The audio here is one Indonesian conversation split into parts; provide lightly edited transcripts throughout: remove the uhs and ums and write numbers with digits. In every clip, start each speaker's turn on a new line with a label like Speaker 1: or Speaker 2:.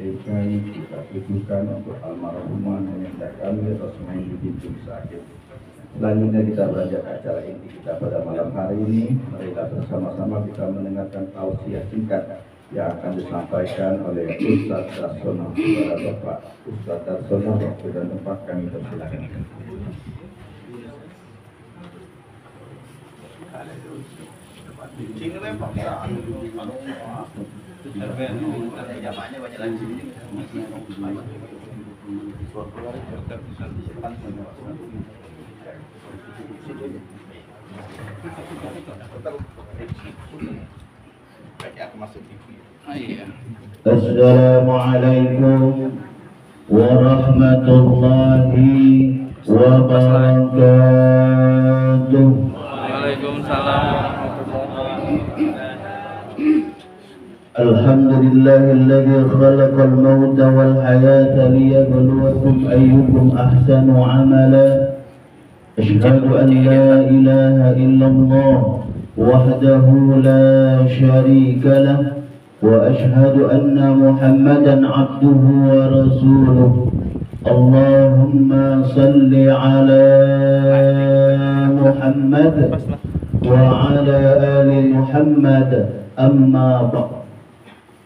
Speaker 1: Berikan kita tujukan untuk almarhumah nenek kami Rosmaini binti Sakit. Selanjutnya kita beranjak acara inti kita pada malam hari ini. Marilah bersama-sama kita mendengarkan tausiah singkat yang akan disampaikan oleh Ustaz Darsono kepada Bapak Ustaz Darsono. Waktu dan tempat kami persilakan.
Speaker 2: Assalamualaikum warahmatullahi wabarakatuh.
Speaker 3: Waalaikumsalam.
Speaker 2: Alhamdulillahilladzi khalaqal mauta wal hayata liyabluwakum ayyukum ahsanu amala. Asyhadu an la ilaha illallah wahdahu la syarika lah wa asyhadu anna Muhammadan abduhu wa rasuluh. Allahumma salli ala Muhammad wa ala ali Muhammad. Amma ba'd.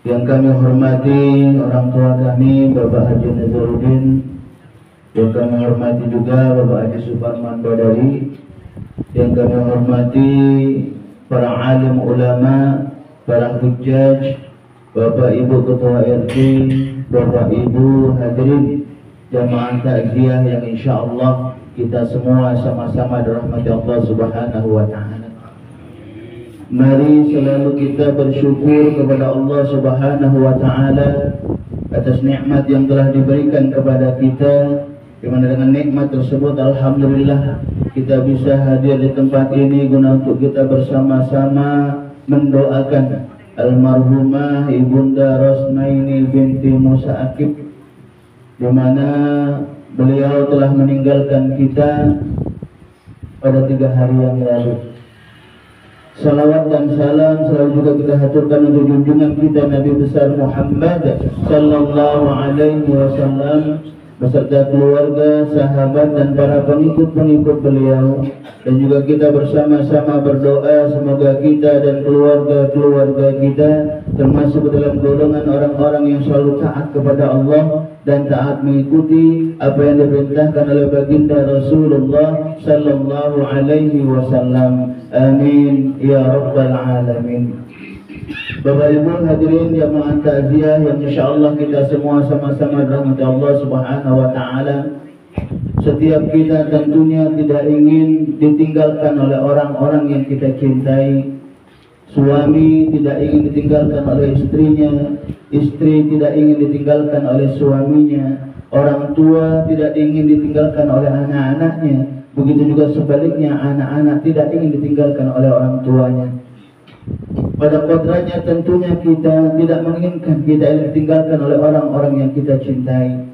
Speaker 2: Yang kami hormati orang tua kami Bapak Haji Nazaruddin, yang kami hormati juga Bapak Haji Suparman Badari, yang kami hormati para alim ulama, para hujjaj, Bapak Ibu Ketua RT, Bapak Ibu hadirin jamaah takziah yang insyaallah kita semua sama-sama dirahmati Allah Subhanahu wa taala. Mari selalu kita bersyukur kepada Allah Subhanahu wa taala atas nikmat yang telah diberikan kepada kita, di mana dengan nikmat tersebut alhamdulillah kita bisa hadir di tempat ini guna untuk kita bersama-sama mendoakan almarhumah Ibunda Rosmaini binti Musa Akib, di mana beliau telah meninggalkan kita pada 3 hari yang lalu. Salawat dan salam selalu juga kita haturkan untuk junjungan kita Nabi besar Muhammad sallallahu alaihi wasallam beserta keluarga, sahabat dan para pengikut-pengikut beliau, dan juga kita bersama-sama berdoa semoga kita dan keluarga-keluarga kita termasuk dalam golongan orang-orang yang selalu taat kepada Allah dan taat mengikuti apa yang diperintahkan oleh baginda Rasulullah sallallahu alaihi wasallam. Amin ya rabbal alamin. Bapak Ibu hadirin jamaah takziah yang insyaallah kita semua sama-sama dirahmati Allah Subhanahu wa taala. Setiap kita tentunya tidak ingin ditinggalkan oleh orang-orang yang kita cintai. Suami tidak ingin ditinggalkan oleh istrinya, istri tidak ingin ditinggalkan oleh suaminya, orang tua tidak ingin ditinggalkan oleh anak-anaknya. Begitu juga sebaliknya, anak-anak tidak ingin ditinggalkan oleh orang tuanya. Pada kodratnya tentunya kita tidak menginginkan kita ingin ditinggalkan oleh orang-orang yang kita cintai.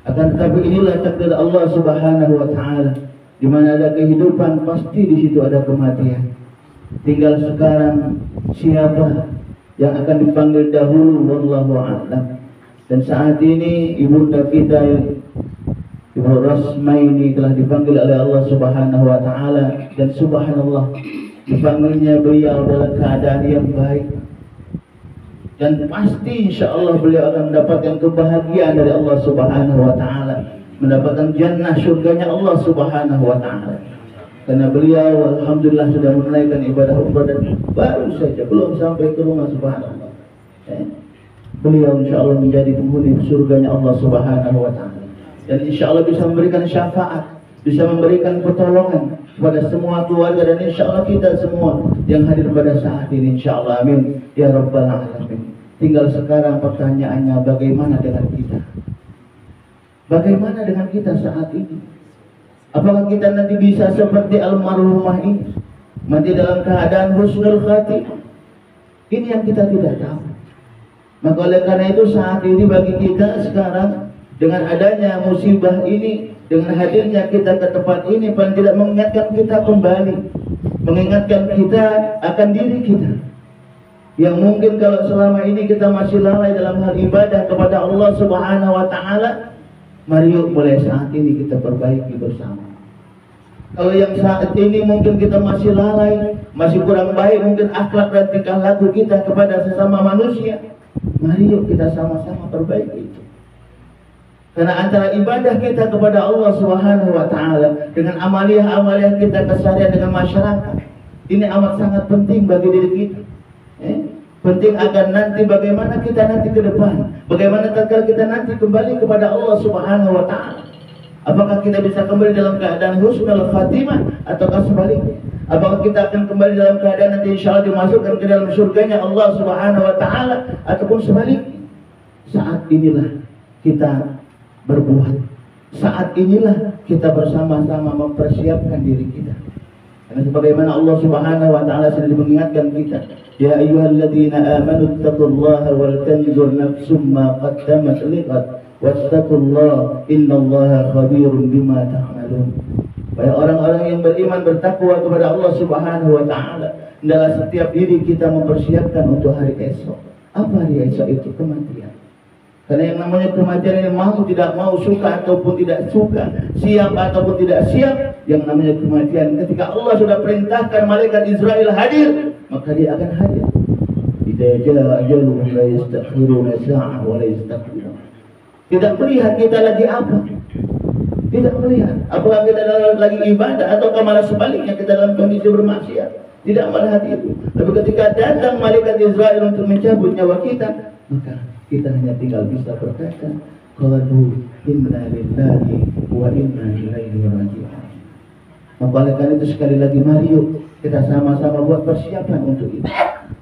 Speaker 2: Akan tetapi inilah takdir Allah Subhanahu wa taala. Di mana ada kehidupan pasti di situ ada kematian. Tinggal sekarang siapa yang akan dipanggil dahulu, wallahu a'lam. Dan saat ini ibunda kita Ibu Rosmaini telah dipanggil oleh Allah Subhanahu wa taala, dan subhanallah dipanggilnya beliau dalam keadaan yang baik, dan pasti insyaallah beliau akan mendapatkan kebahagiaan dari Allah Subhanahu wa taala, mendapatkan jannah surganya Allah Subhanahu wa taala. Karena beliau alhamdulillah sudah menunaikan ibadah umrah dan baru saja belum sampai ke rumah, subhanallah. Beliau insyaallah menjadi penghuni surganya Allah Subhanahu wa taala. Dan insya Allah bisa memberikan syafaat, bisa memberikan pertolongan kepada semua keluarga, dan insya Allah kita semua yang hadir pada saat ini, insya Allah, amin ya rabbal alamin. Tinggal sekarang pertanyaannya, bagaimana dengan kita? Bagaimana dengan kita saat ini? Apakah kita nanti bisa seperti almarhumah ini, mati dalam keadaan husnul khatimah? Ini yang kita tidak tahu. Maka oleh karena itu saat ini bagi kita sekarang, dengan adanya musibah ini, dengan hadirnya kita ke tempat ini, paling tidak mengingatkan kita kembali, mengingatkan kita akan diri kita. yang mungkin kalau selama ini kita masih lalai dalam hal ibadah kepada Allah Subhanahu wa taala, mari yuk mulai saat ini kita perbaiki bersama. Kalau yang saat ini mungkin kita masih lalai, masih kurang baik mungkin akhlak dan tingkah laku kita kepada sesama manusia, mari yuk kita sama-sama perbaiki itu. Karena antara ibadah kita kepada Allah Subhanahu wa taala dengan amaliyah-amaliyah kita keseharian dengan masyarakat, ini amat sangat penting bagi diri kita. Penting agar nanti bagaimana kita nanti ke depan, bagaimana tatkala kita nanti kembali kepada Allah Subhanahu wa taala. Apakah kita bisa kembali dalam keadaan husnul khatimah ataukah sebaliknya? Apakah kita akan kembali dalam keadaan nanti insyaallah dimasukkan ke dalam surganya Allah Subhanahu wa taala ataupun sebaliknya? Saat inilah kita berbuat. Saat inilah kita bersama-sama mempersiapkan diri kita. Karena sebagaimana Allah Subhanahu wa taala sudah mengingatkan kita, ya ayyuhalladzina amanu taqullaha wal tanzur nafsum ma qaddamat liqad wattaqullaha innallaha khabirun bima ta'malun. Wahai orang-orang yang beriman bertakwa kepada Allah Subhanahu wa taala, hendaklah setiap diri kita mempersiapkan untuk hari esok. Apa hari esok itu? Kematian. Karena yang namanya kematian ini mau tidak mau, suka ataupun tidak suka, siap ataupun tidak siap, yang namanya kematian ketika Allah sudah perintahkan malaikat Israel hadir, maka dia akan hadir. Idza jaa ajaluhum la yastakhiruna sa'ah wa la yastaqdimun. Tidak melihat kita lagi apa, tidak melihat apakah kita lagi ibadah atau malah sebaliknya kita dalam kondisi bermaksiat, tidak melihat itu. Tapi ketika datang malaikat Israel untuk mencabut nyawa kita, maka kita hanya tinggal bisa berkata, qalu inna lillahi wa inna ilaihi raji'un. Maka oleh karena itu sekali lagi mari yuk kita sama-sama buat persiapan untuk itu.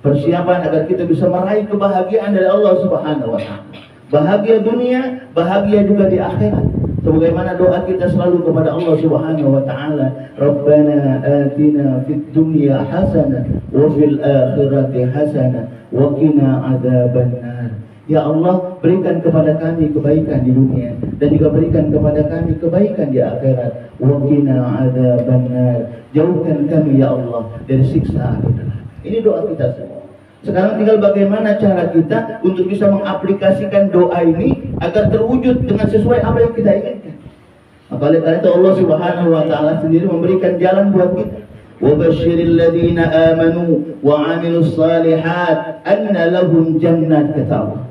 Speaker 2: Persiapan agar kita bisa meraih kebahagiaan dari Allah Subhanahu wa taala. Bahagia dunia, bahagia juga di akhirat. Sebagaimana doa kita selalu kepada Allah Subhanahu wa taala, Rabbana atina fid dunya hasanah wa fil akhirati hasanah wa qina adzabannar. Ya Allah, berikan kepada kami kebaikan di dunia dan juga berikan kepada kami kebaikan di akhirat. Wa qina adzabannar. Jauhkan kami ya Allah dari siksa api neraka. Ini doa kita semua. Sekarang tinggal bagaimana cara kita untuk bisa mengaplikasikan doa ini agar terwujud dengan sesuai apa yang kita inginkan. Maka oleh karena itu Allah Subhanahu wa taala sendiri memberikan jalan buat kita. Wa basyiril ladzina amanu wa 'amilus shalihat anna lahum jannat, kata Allah.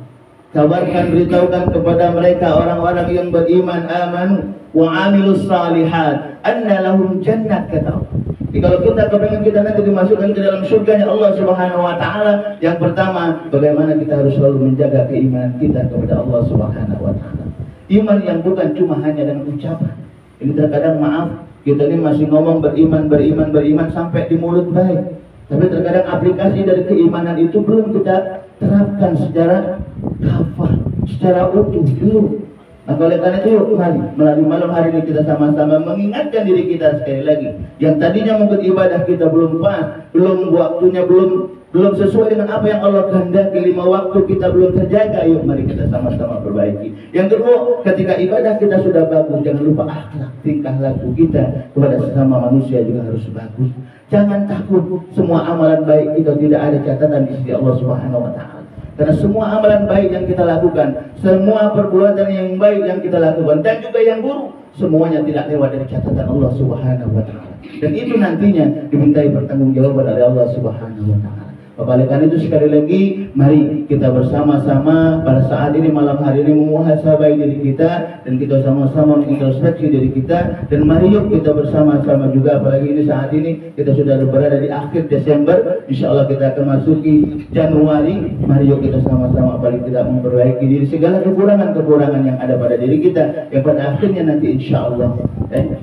Speaker 2: Kabarkan, beritahukan kepada mereka orang-orang yang beriman, amanu wa 'amilus shalihat anna lahum jannat, kata Allah. Jadi kalau kita kepengen kita nanti dimasukkan ke dalam surganya Allah Subhanahu wa taala, yang pertama bagaimana kita harus selalu menjaga keimanan kita kepada Allah Subhanahu wa taala. Iman yang bukan cuma hanya dengan ucapan. Ini terkadang maaf, kita ini masih ngomong beriman sampai di mulut baik. Tapi terkadang aplikasi dari keimanan itu belum kita terapkan secara kafah, secara utuh belum. Maka oleh karena itu yuk mari melalui malam hari ini kita sama-sama mengingatkan diri kita sekali lagi. Yang tadinya mungkin ibadah kita belum pas, belum waktunya belum sesuai dengan apa yang Allah kehendaki, 5 waktu kita belum terjaga, yuk mari kita sama-sama perbaiki. Yang kedua, ketika ibadah kita sudah bagus, jangan lupa akhlak, tingkah laku kita kepada sesama manusia juga harus bagus. Jangan takut semua amalan baik kita tidak ada catatan di sisi Allah Subhanahu wa taala. Karena semua amalan baik yang kita lakukan, semua perbuatan yang baik yang kita lakukan dan juga yang buruk, semuanya tidak lewat dari catatan Allah Subhanahu wa taala. Dan itu nantinya dimintai pertanggungjawaban oleh Allah Subhanahu wa taala. Oleh karena itu sekali lagi mari kita bersama-sama pada saat ini malam hari ini memuhasabah diri kita dan kita sama-sama mengintrospeksi diri kita, dan mari yuk kita bersama-sama juga, apalagi ini saat ini kita sudah berada di akhir Desember, insyaallah kita akan masuki Januari. Mari yuk kita sama-sama paling tidak memperbaiki diri segala kekurangan-kekurangan yang ada pada diri kita, yang pada akhirnya nanti insyaallah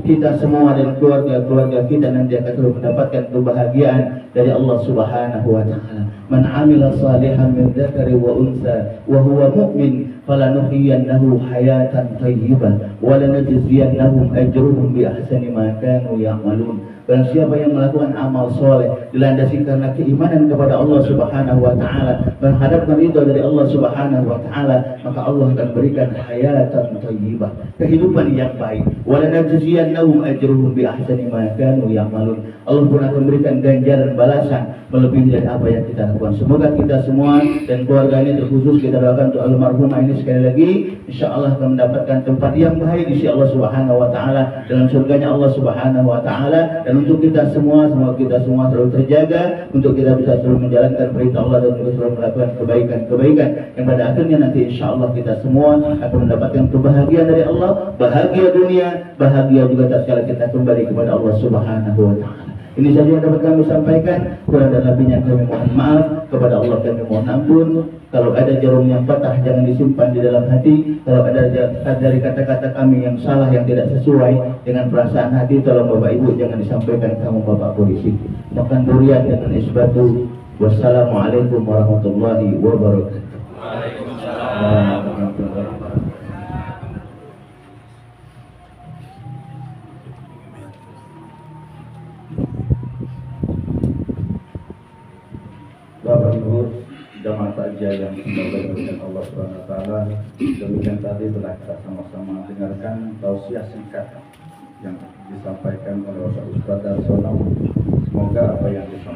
Speaker 2: kita semua dan keluarga kita nanti akan selalu mendapatkan kebahagiaan dari Allah Subhanahu wa taala. Man 'amila shalihan min dzakari wa unsa wa huwa mu'min falanuhyiyannahu hayatan thayyibah wa lanajziyannahum ajruhum bi ahsani ma kanu ya'malun. Barang siapa yang melakukan amal soleh dilandasi karena keimanan kepada Allah Subhanahu wa taala, mengharapkan ridha dari Allah Subhanahu wa taala, maka Allah akan berikan hayatan thayyibah, kehidupan yang baik. Wa lanajziyannahum ajruhum bi ahsani ma kanu ya'malun. Allah pun akan berikan ganjaran balasan melebihi dari apa yang kita lakukan. Semoga kita semua dan keluarga ini, terkhusus kita doakan untuk almarhumah ini sekali lagi, insyaallah akan mendapatkan tempat yang baik di sisi Allah Subhanahu wa taala, dalam surganya Allah Subhanahu wa taala. Dan untuk kita semua, semoga kita semua selalu terjaga, untuk kita bisa selalu menjalankan perintah Allah dan juga selalu melakukan kebaikan-kebaikan yang pada akhirnya nanti insyaallah kita semua akan mendapatkan kebahagiaan dari Allah, bahagia dunia, bahagia juga tatkala kita kembali kepada Allah Subhanahu wa taala. Ini saja yang dapat kami sampaikan. Kurang dan lebihnya kami mohon maaf. Kepada Allah kami mohon ampun. Kalau ada jarum yang patah, jangan disimpan di dalam hati. Kalau ada dari kata-kata kami yang salah, yang tidak sesuai dengan perasaan hati, tolong Bapak Ibu jangan disampaikan kamu Bapak Polisi. Makan durian dengan es batu. Wassalamualaikum warahmatullahi wabarakatuh.
Speaker 3: Waalaikumsalam.
Speaker 1: Bapak Ibu jamaah takziah yang dimuliakan oleh Allah Subhanahu wa taala, demikian tadi telah kita sama-sama dengarkan tausiah singkat yang disampaikan oleh Bapak Ustaz Darsono. Semoga apa yang disampaikan